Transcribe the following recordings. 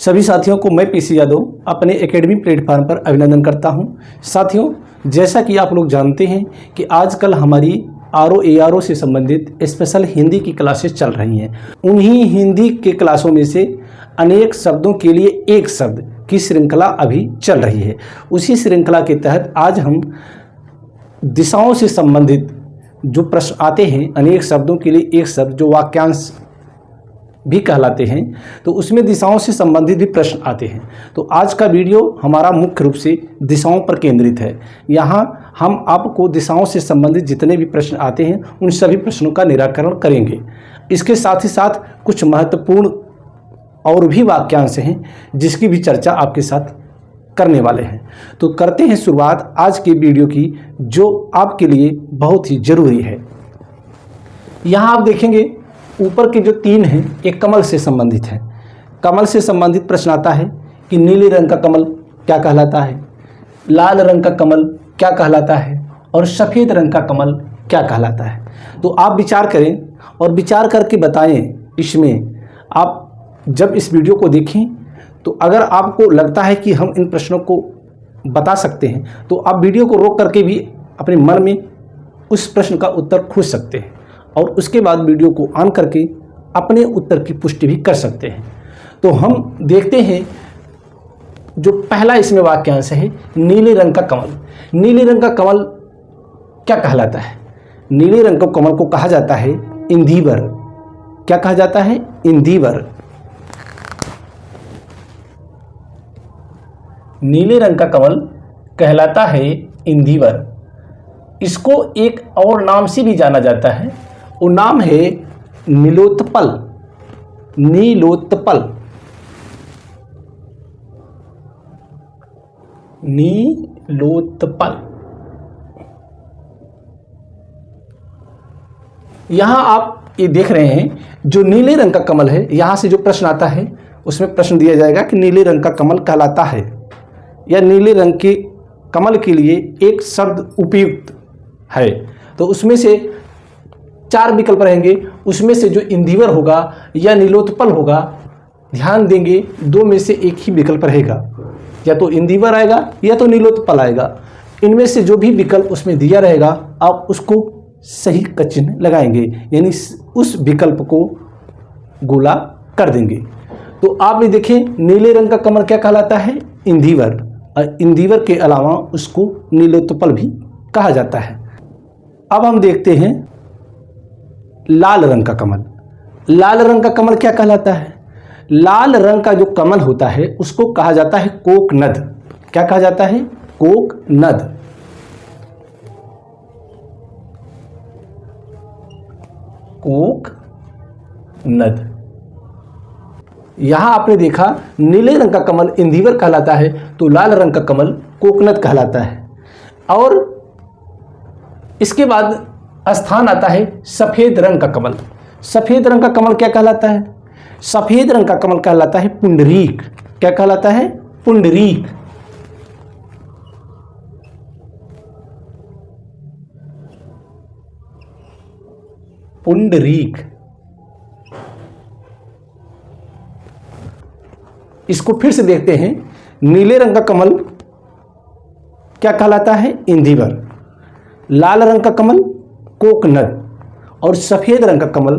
सभी साथियों को मैं पीसी यादव अपने एकेडमी प्लेटफॉर्म पर अभिनंदन करता हूं। साथियों, जैसा कि आप लोग जानते हैं कि आजकल हमारी आरओ एआरओ से संबंधित स्पेशल हिंदी की क्लासेस चल रही हैं। उन्हीं हिंदी के क्लासों में से अनेक शब्दों के लिए एक शब्द की श्रृंखला अभी चल रही है। उसी श्रृंखला के तहत आज हम दिशाओं से संबंधित जो प्रश्न आते हैं, अनेक शब्दों के लिए एक शब्द जो वाक्यांश भी कहलाते हैं, तो उसमें दिशाओं से संबंधित भी प्रश्न आते हैं। तो आज का वीडियो हमारा मुख्य रूप से दिशाओं पर केंद्रित है। यहाँ हम आपको दिशाओं से संबंधित जितने भी प्रश्न आते हैं उन सभी प्रश्नों का निराकरण करेंगे। इसके साथ ही साथ कुछ महत्वपूर्ण और भी वाक्यांश हैं जिसकी भी चर्चा आपके साथ करने वाले हैं। तो करते हैं शुरुआत आज के वीडियो की, जो आपके लिए बहुत ही ज़रूरी है। यहाँ आप देखेंगे ऊपर के जो तीन हैं एक कमल से संबंधित है। कमल से संबंधित प्रश्न आता है कि नीले रंग का कमल क्या कहलाता है, लाल रंग का कमल क्या कहलाता है और सफ़ेद रंग का कमल क्या कहलाता है। तो आप विचार करें और विचार करके बताएं। इसमें आप जब इस वीडियो को देखें तो अगर आपको लगता है कि हम इन प्रश्नों को बता सकते हैं तो आप वीडियो को रोक करके भी अपने मन में उस प्रश्न का उत्तर खोज सकते हैं और उसके बाद वीडियो को ऑन करके अपने उत्तर की पुष्टि भी कर सकते हैं। तो हम देखते हैं जो पहला इसमें वाक्यांश है, नीले रंग का कमल। नीले रंग का कमल क्या कहलाता है? नीले रंग के कमल को कहा जाता है इंदिवर। क्या कहा जाता है? इंदिवर। नीले रंग का कमल कहलाता है इंदिवर। इसको एक और नाम से भी जाना जाता है, वो नाम है नीलोत्पल। नीलोत्पल। नीलोत्पल। यहां आप ये देख रहे हैं जो नीले रंग का कमल है, यहां से जो प्रश्न आता है उसमें प्रश्न दिया जाएगा कि नीले रंग का कमल कहलाता है या नीले रंग के कमल के लिए एक शब्द उपयुक्त है। तो उसमें से 4 विकल्प रहेंगे, उसमें से जो इंदिवर होगा या नीलोत्पल होगा, ध्यान देंगे 2 में से एक ही विकल्प रहेगा, या तो इंदिवर आएगा या तो नीलोत्पल आएगा। इनमें से जो भी विकल्प उसमें दिया रहेगा आप उसको सही का चिन्ह लगाएंगे, यानी उस विकल्प को गोला कर देंगे। तो आप भी देखें नीले रंग का कमल क्या कहलाता है? इंदिवर। और इंदिवर के अलावा उसको नीलोत्पल भी कहा जाता है। अब हम देखते हैं लाल रंग का कमल। लाल रंग का कमल क्या कहलाता है? लाल रंग का जो कमल होता है उसको कहा जाता है कोकनद। क्या कहा जाता है? कोकनद। कोकनद। यहां आपने देखा नीले रंग का कमल इंदिवर कहलाता है तो लाल रंग का कमल कोकनद कहलाता है। और इसके बाद स्थान आता है सफ़ेद रंग का कमल। सफ़ेद रंग का कमल क्या कहलाता है? सफ़ेद रंग का कमल कहलाता है पुंडरीक। क्या कहलाता है? पुंडरीक। पुंडरीक। इसको फिर से देखते हैं। नीले रंग का कमल क्या कहलाता है? इंदिवर। लाल रंग का कमल कोकनद और सफ़ेद रंग का कमल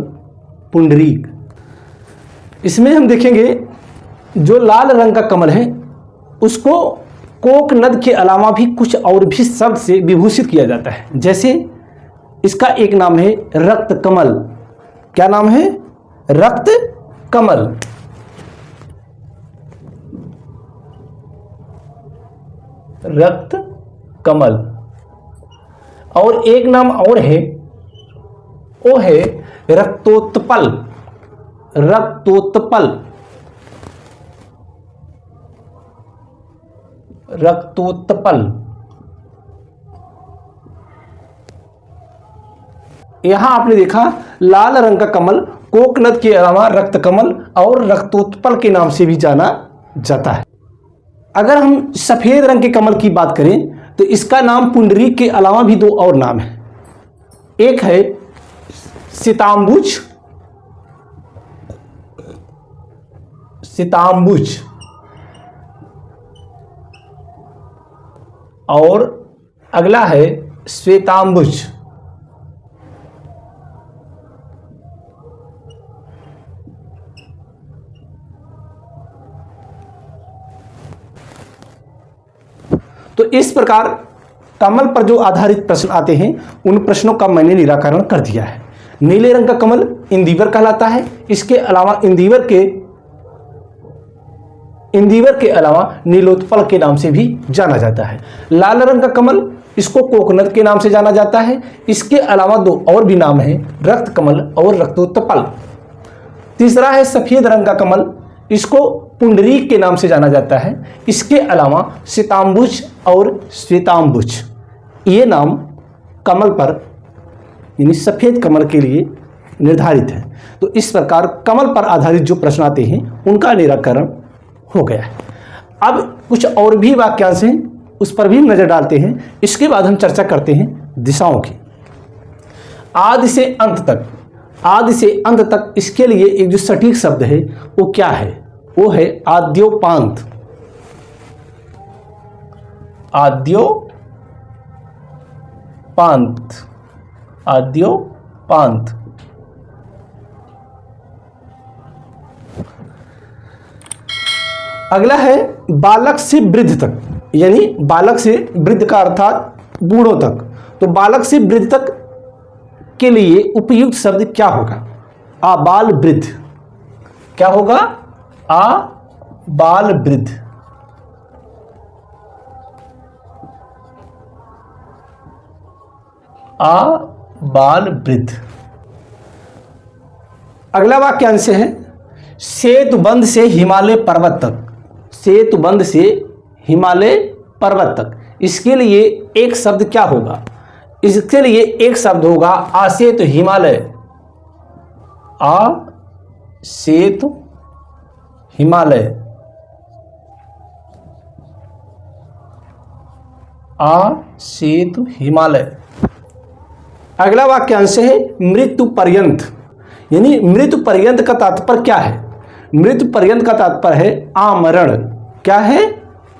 पुंडरीक। इसमें हम देखेंगे जो लाल रंग का कमल है उसको कोकनद के अलावा भी कुछ और भी शब्द से विभूषित किया जाता है। जैसे इसका एक नाम है रक्त कमल। क्या नाम है? रक्त कमल। रक्त कमल। और एक नाम और है, वो है रक्तोत्पल। रक्तोत्पल। रक्तोत्पल। यहां आपने देखा लाल रंग का कमल कोकनद के अलावा रक्त कमल और रक्तोत्पल के नाम से भी जाना जाता है। अगर हम सफ़ेद रंग के कमल की बात करें तो इसका नाम पुंडरीक के अलावा भी 2 और नाम है। एक है सिताम्बुज सिताम्बुज और अगला है श्वेताम्बुज। तो इस प्रकार कमल पर जो आधारित प्रश्न आते हैं उन प्रश्नों का मैंने निराकरण कर दिया है। नीले रंग का कमल इंदिवर कहलाता है। इसके अलावा इंदिवर के अलावा नीलोत्पल के नाम से भी जाना जाता है। लाल रंग का कमल, इसको कोकनद के नाम से जाना जाता है। इसके अलावा दो और भी नाम हैं, रक्त कमल और रक्तोत्पल। तीसरा है सफेद रंग का कमल, इसको पुंडरीक के नाम से जाना जाता है। इसके अलावा सिताम्बुज और श्वेताम्बुज, ये नाम कमल पर यानी सफेद कमल के लिए निर्धारित है। तो इस प्रकार कमल पर आधारित जो प्रश्न आते हैं उनका निराकरण हो गया है। अब कुछ और भी वाक्यांश हैं, उस पर भी नजर डालते हैं। इसके बाद हम चर्चा करते हैं दिशाओं की। आदि से अंत तक, आदि से अंत तक, इसके लिए एक जो सटीक शब्द है वो क्या है? वो है आद्योपांत। आद्योपांत, आद्योपांत। अगला है बालक से वृद्ध तक, यानी बालक से वृद्ध का अर्थात बूढ़ों तक। तो बालक से वृद्ध तक के लिए उपयुक्त शब्द क्या होगा? आबाल वृद्ध। क्या होगा? आबाल वृद्ध। आबाल वृद्ध। अगला वाक्यांश है सेतुबंध से हिमालय पर्वत तक। सेतुबंध से हिमालय पर्वत तक, इसके लिए एक शब्द क्या होगा? इसके लिए एक शब्द होगा आसेतु हिमालय। आसेतु हिमालय। आसेतु हिमालय। अगला वाक्यांश है मृत्यु पर्यंत, यानी मृत्यु पर्यंत का तात्पर्य क्या है? मृत्यु पर्यंत का तात्पर्य है आमरण। क्या है?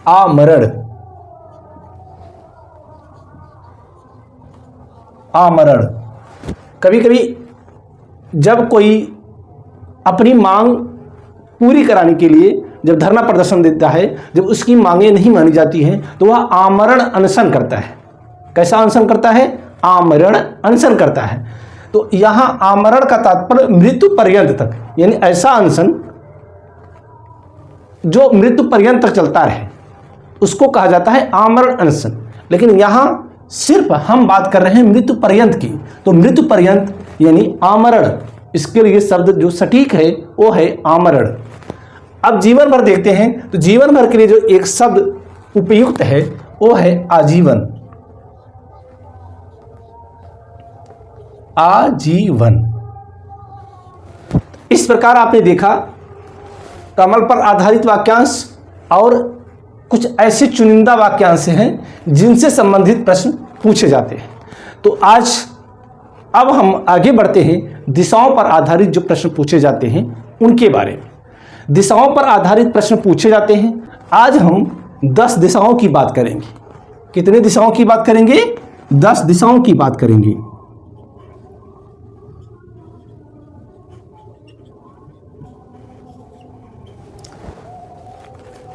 आमरण। आमरण। कभी कभी जब कोई अपनी मांग पूरी कराने के लिए जब धरना प्रदर्शन देता है, जब उसकी मांगें नहीं मानी जाती हैं तो वह आमरण अनशन करता है। कैसा अनशन करता है? आमरण अनशन करता है। तो यहां आमरण का तात्पर्य मृत्यु पर्यंत तक, यानी ऐसा अनशन जो मृत्यु पर्यंत तक चलता रहे उसको कहा जाता है आमरण अनशन। लेकिन यहां सिर्फ हम बात कर रहे हैं मृत्यु पर्यंत की, तो मृत्यु पर्यंत यानी आमरण, इसके लिए शब्द जो सटीक है वो है आमरण। अब जीवन भर देखते हैं, तो जीवन भर के लिए जो एक शब्द उपयुक्त है वो है आजीवन। आजीवन। इस प्रकार आपने देखा कमल पर आधारित वाक्यांश और कुछ ऐसे चुनिंदा वाक्यांश हैं जिनसे संबंधित प्रश्न पूछे जाते हैं। तो अब हम आगे बढ़ते हैं दिशाओं पर आधारित जो प्रश्न पूछे जाते हैं उनके बारे में। दिशाओं पर आधारित प्रश्न पूछे जाते हैं। आज हम 10 दिशाओं की बात करेंगे। कितने दिशाओं की बात करेंगे? 10 दिशाओं की बात करेंगे।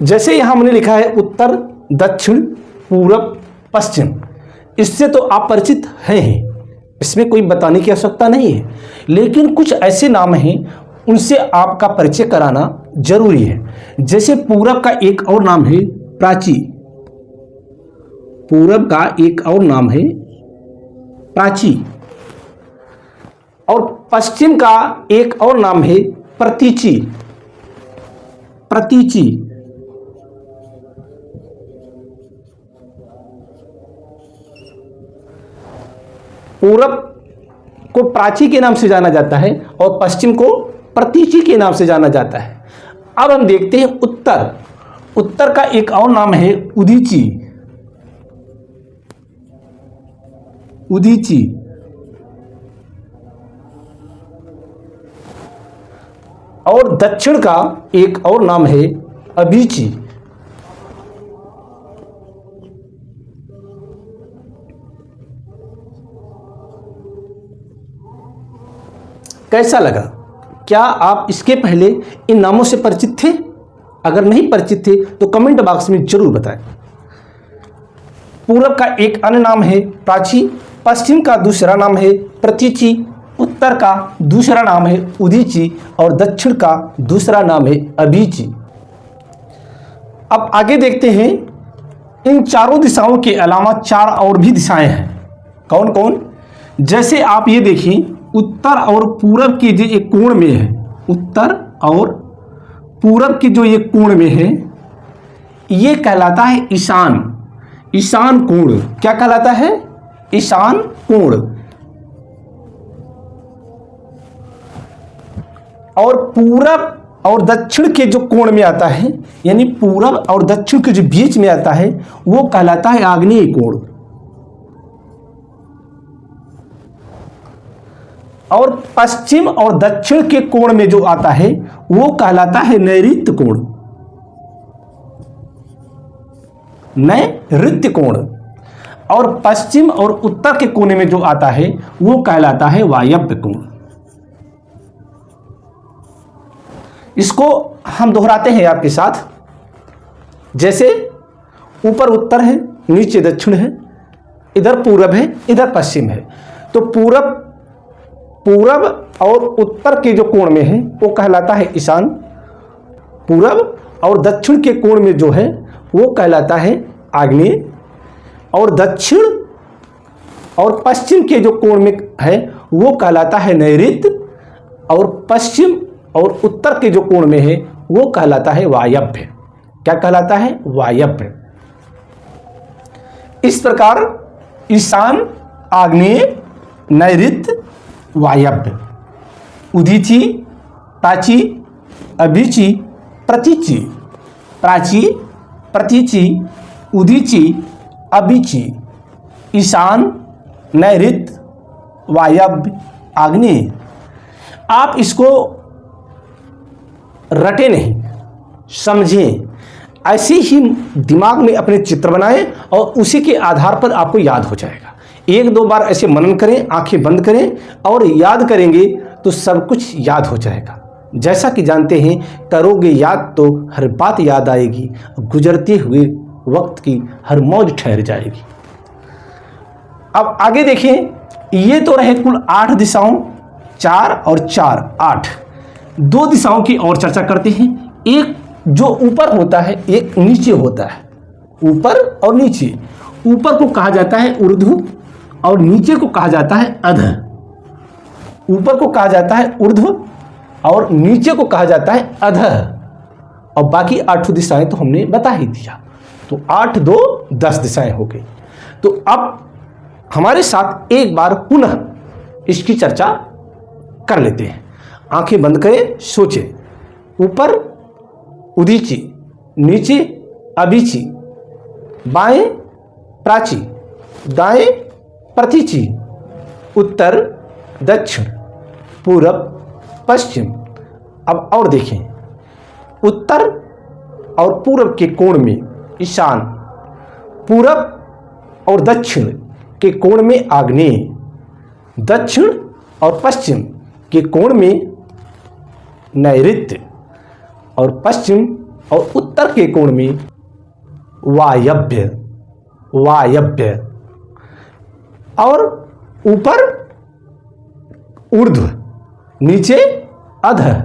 जैसे यहां हमने लिखा है उत्तर, दक्षिण, पूरब, पश्चिम, इससे तो आप परिचित हैं ही, इसमें कोई बताने की आवश्यकता नहीं है। लेकिन कुछ ऐसे नाम हैं उनसे आपका परिचय कराना जरूरी है। जैसे पूरब का एक और नाम है प्राची। पूरब का एक और नाम है प्राची। और पश्चिम का एक और नाम है प्रतीची। प्रतीची। पूरब को प्राची के नाम से जाना जाता है और पश्चिम को प्रतीची के नाम से जाना जाता है। अब हम देखते हैं उत्तर। उत्तर का एक और नाम है उदीची। उदीची। और दक्षिण का एक और नाम है अभिची। कैसा लगा? क्या आप इसके पहले इन नामों से परिचित थे? अगर नहीं परिचित थे तो कमेंट बॉक्स में जरूर बताएं। पूरब का एक अन्य नाम है प्राची, पश्चिम का दूसरा नाम है प्रतीची, उत्तर का दूसरा नाम है उदीची और दक्षिण का दूसरा नाम है अभिची। अब आगे देखते हैं, इन चारों दिशाओं के अलावा चार और भी दिशाएं हैं। कौन कौन? जैसे आप ये देखिए, उत्तर और पूरब के जो एक कोण में है, उत्तर और पूरब के जो ये कोण में है, ये कहलाता है ईशान। ईशान कोण क्या कहलाता है? ईशान कोण। और पूरब और दक्षिण के जो कोण में आता है, यानी पूरब और दक्षिण के जो बीच में आता है, वो कहलाता है आग्नेय कोण। और पश्चिम और दक्षिण के कोण में जो आता है वो कहलाता है नैऋत्य कोण। नैऋत्य कोण। और पश्चिम और उत्तर के कोने में जो आता है वो कहलाता है वायव्य कोण। इसको हम दोहराते हैं आपके साथ। जैसे ऊपर उत्तर है, नीचे दक्षिण है, इधर पूरब है, इधर पश्चिम है, तो पूरब और उत्तर के जो कोण में है वो कहलाता है ईशान। पूरब और दक्षिण के कोण में जो है वो कहलाता है आग्नेय। और दक्षिण और पश्चिम के जो कोण में है वो कहलाता है नैऋत्य। और पश्चिम और उत्तर के जो कोण में है वो कहलाता है वायव्य। क्या कहलाता है? वायव्य। इस प्रकार ईशान, आग्नेय, नैऋत्य, वायव्य, उदीची, प्राची, अभिची, प्रतीची। प्राची, प्रतीची, उदीची, अभिची, ईशान, नैऋत्य, वायव्य, आग्नेय। आप इसको रटे नहीं, समझें। ऐसे ही दिमाग में अपने चित्र बनाएं और उसी के आधार पर आपको याद हो जाएगा। एक दो बार ऐसे मनन करें, आंखें बंद करें और याद करेंगे तो सब कुछ याद हो जाएगा। जैसा कि जानते हैं, करोगे याद तो हर बात याद आएगी, गुजरते हुए वक्त की हर मौज ठहर जाएगी। अब आगे देखें, ये तो रहे कुल 8 दिशाओं, 4 और 4 8। 2 दिशाओं की और चर्चा करते हैं। एक जो ऊपर होता है, एक नीचे होता है। ऊपर और नीचे। ऊपर को कहा जाता है ऊर्ध्व और नीचे को कहा जाता है अधः। ऊपर को कहा जाता है ऊर्ध्व और नीचे को कहा जाता है अधः। और बाकी 8 दिशाएं तो हमने बता ही दिया। तो 8 2 10 दिशाएं हो गई। तो अब हमारे साथ एक बार पुनः इसकी चर्चा कर लेते हैं। आंखें बंद करें, सोचें। ऊपर उदीची, नीचे अभिची, बाएं प्राची, दाएं प्रतीची, उत्तर दक्षिण, पूरब पश्चिम। अब और देखें, उत्तर और पूरब के कोण में ईशान, पूरब और दक्षिण के कोण में आग्नेय, दक्षिण और पश्चिम के कोण में नैऋत्य और पश्चिम और उत्तर के कोण में वायव्य। वायव्य। और ऊपर ऊर्ध्व, नीचे अधः।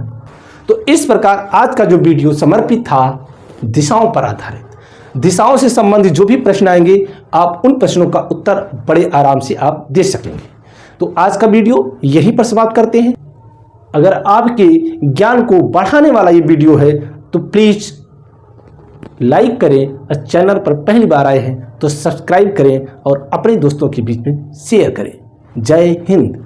तो इस प्रकार आज का जो वीडियो समर्पित था दिशाओं पर आधारित। दिशाओं से संबंधित जो भी प्रश्न आएंगे, आप उन प्रश्नों का उत्तर बड़े आराम से आप दे सकेंगे। तो आज का वीडियो यहीं पर समाप्त करते हैं। अगर आपके ज्ञान को बढ़ाने वाला ये वीडियो है तो प्लीज़ लाइक करें और चैनल पर पहली बार आए हैं तो सब्सक्राइब करें और अपने दोस्तों के बीच में शेयर करें। जय हिंद।